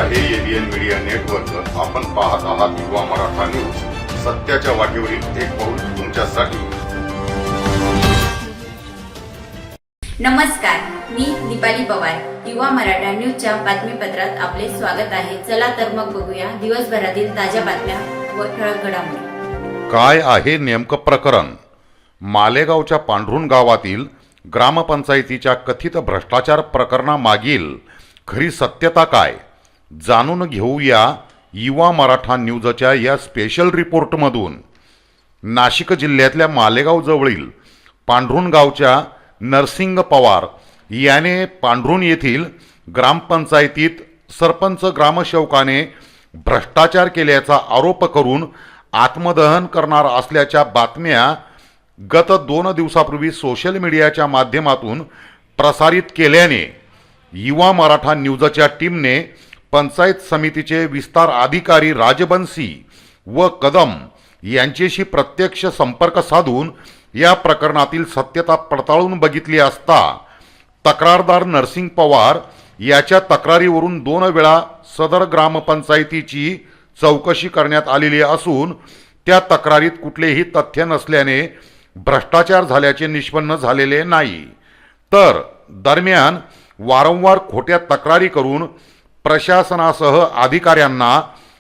आहे alien media network. आपण पाहत आहात युवा मराठा न्यूज, सत्याच्या वाटेवरील एक पाऊल तुमच्यासाठी। नमस्कार, मी दीपाली पवार। युवा मराठा न्यूजच्या बातमीपत्रात आपले स्वागत आहे। चला तर मग बघूया दिवसभरातील ताज्या बातम्या व ठळक घडामोडी। काय आहे नेमकं प्रकरण? मालेगावच्या पांढरुण गावातील ग्रामपंचायतीच्या कथित भ्रष्टाचार प्रकरणामागील खरी सत्यता काय, जाणून घेऊया युवा मराठा न्यूजच्या या स्पेशल रिपोर्टमधून। नाशिक जिल्ह्यातल्या मालेगाव जवळील पांढरुण गावच्या नरसिंग पवार याने पांढरुण येथील ग्रामपंचायतीत सरपंच ग्रामसेवकाने भ्रष्टाचार केल्याचा आरोप करून आत्मदहन करणार असल्याच्या बातम्या गत 2 दिवसापूर्वी सोशल मीडियाच्या माध्यमातून प्रसारित केल्याने युवा मराठा न्यूजच्या टीमने पंचायत समितीचे विस्तार अधिकारी राजबंसी व कदम यांच्याशी प्रत्यक्ष संपर्क साधून या प्रकरणातील सत्यता पडताळून बघितली असता तक्रारदार नरसिंग पवार याच्या तक्रारीवरून 2 वेळा सदर ग्रामपंचायतीची चौकशी करण्यात आलेली असून त्या तक्रारीत कुठलेही तथ्य नसल्याने भ्रष्टाचार झाल्याचे निष्पन्न झालेले नाही। तर दरम्यान वारंवार खोट्या तक्रारी करून प्रशासनासह अधिकाऱ्यांना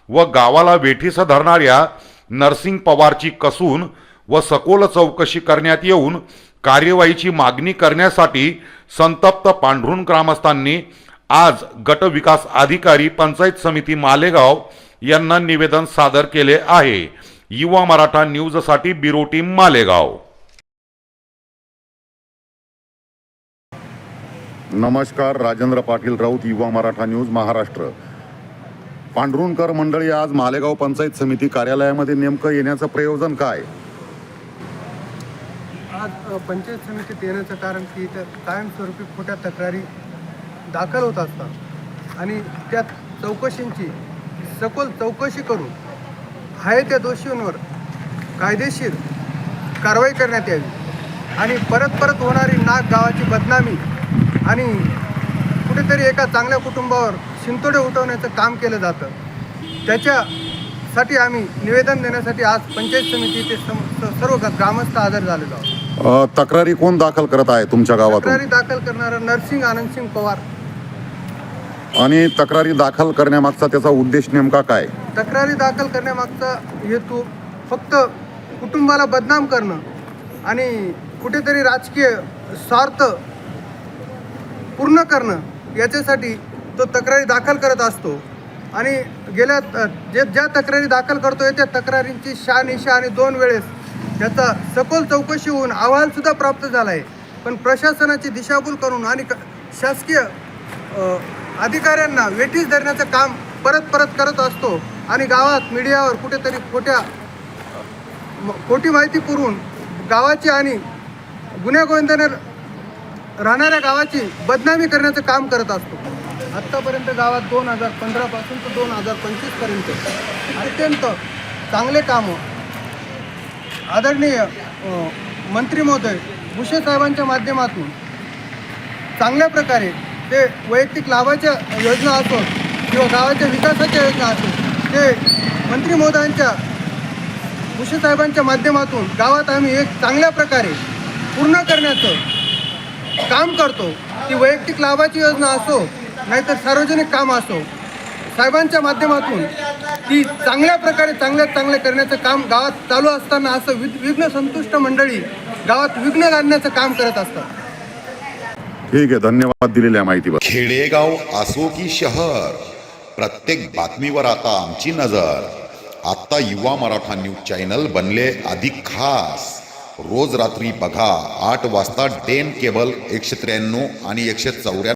व गावाला वेठीस धरणाऱ्या नरसिंग पवारची कसून व सखोल चौकशी करण्यात येऊन कार्यवाहीची मागणी करण्यासाठी संतप्त पांढरुण ग्रामस्थांनी आज गट विकास अधिकारी पंचायत समिती मालेगाव यांना निवेदन सादर केले आहे। युवा मराठा न्यूजसाठी ब्युरो टीम मालेगाव। नमस्कार, राजेंद्र पाटील राऊत, युवा मराठा न्यूज महाराष्ट्र। पांढरुणकर मंडळी आज मालेगाव पंचायत समिती कार्यालयामध्ये नेमकं येण्याचं प्रयोजन काय? आज पंचायत समितीत येण्याचं कारण की इथं कायमस्वरूपी खोट्या तक्रारी दाखल होत असतात आणि त्या चौकशींची सखोल चौकशी करून आहे त्या दोषींवर कायदेशीर कारवाई करण्यात यावी आणि परत परत होणारी नाग गावाची बदनामी आणि कुठेतरी एका चांगल्या कुटुंबावर शिंतोडे उठवण्याचं काम केलं जातं। त्याच्यासाठी आम्ही निवेदन देण्यासाठी आज पंचायत समितीचे सर्व ग्रामस्थ हजर झालेलो आहोत। तक्रारी कोण दाखल करत आहे तुमच्या गावात? तक्रारी दाखल करणारा नरसिंग आनंदसिंग पवार। आणि तक्रारी दाखल करण्यामागचा त्याचा उद्देश नेमका काय? तक्रारी दाखल करण्यामागचा हेतू फक्त कुटुंबाला बदनाम करणं आणि कुठेतरी राजकीय स्वार्थ पूर्ण करणं याच्यासाठी तो तक्रारी दाखल करत असतो आणि गेल्या ज्या तक्रारी दाखल करतोय त्या तक्रारींची शहानिशा आणि 2 वेळेस त्याचा सखोल चौकशी होऊन अहवालसुद्धा प्राप्त झाला आहे, पण प्रशासनाची दिशाभूल करून आणि शासकीय अधिकाऱ्यांना वेठीस धरण्याचं काम परत परत करत असतो आणि गावात मीडियावर कुठेतरी खोटी माहिती पुरवून गावाची आणि गुन्हेगोविंदाने राहणाऱ्या गावाची बदनामी करण्याचं काम करत असतो। आत्तापर्यंत गावात 2015 पासून तर 2025 पर्यंत अत्यंत चांगले कामं आदरणीय मंत्री महोदय भुसे साहेबांच्या माध्यमातून चांगल्या प्रकारे ते वैयक्तिक लाभाच्या योजना असोत किंवा गावाच्या विकासाच्या योजना असोत ते मंत्री महोदयांच्या भुसे साहेबांच्या माध्यमातून गावात आम्ही एक चांगल्या प्रकारे पूर्ण करण्याचं काम करतो। ती वैयक्तिक लाभाची योजना असो नाहीतर सार्वजनिक काम असो, साहेबांच्या माध्यमातून ती चांगल्या प्रकारे चांगले करण्याचं काम गावात चालू असताना असं विघ्न संतुष्ट मंडळी गावात विघ्न घालण्याचं काम करत असतात। ठीक आहे, धन्यवाद दिलेल्या माहितीबद्दल। खेडेगाव असो की शहर, प्रत्येक बातमीवर आता आमची नजर। आता युवा मराठा न्यूज चॅनल बनले अधिक खास। रोज रात्री बघा 8 वाजता डेन केबल 193 आणि 194